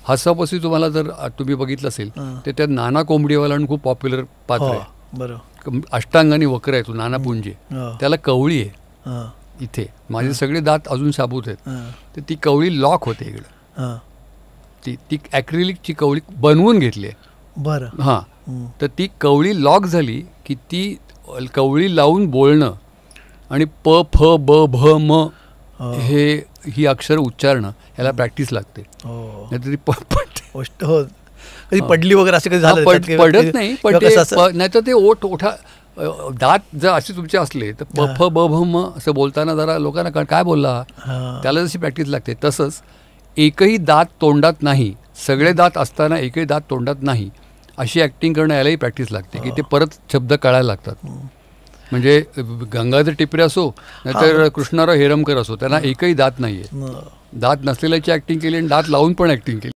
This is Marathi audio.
हसापसी तुम्हाला जर तुम्ही बघितलं असेल तर त्यात नाना कोंबडीवाला खूप पॉप्युलर पात्र आहे. बरोबर. अष्टांगाने वक्र आहे तो नाना पुंजे. त्याला कवळी आहे इथे. माझे सगळे दात अजून साबूत आहेत. तर ती कवळी लॉक होते इकडं. ती ॲक्रिलिकची कवळी बनवून घेतली आहे. बरं. हां. तर ती कवळी लॉक झाली की ती कवळी लावून बोलणं आणि प फ ब भ म ही अक्षर उच्चारणं याला प्रॅक्टिस लागते. नाहीतर ती कधी पडली वगैरे असं कधी झालं? पडत नाही. पण नाहीतर ते ओठा दात जर असे तुमचे असले तर प फ ब भ म असं बोलताना जरा लोकांना काय बोलला त्याला जशी प्रॅक्टिस लागते तसंच एकही दात तोंडात नाही, सगळे दात असताना एकही दात तोंडात नाही अशी ॲक्टिंग करणं यालाही प्रॅक्टिस लागते की ते परत शब्द कळायला लागतात. म्हणजे गंगाधर टिपरे असो नाहीतर कृष्णराव हेरमकर असो त्यांना एकही दात नाही आहे. दात नसलेल्याची ॲक्टिंग केली आणि दात लावून पण ॲक्टिंग केली.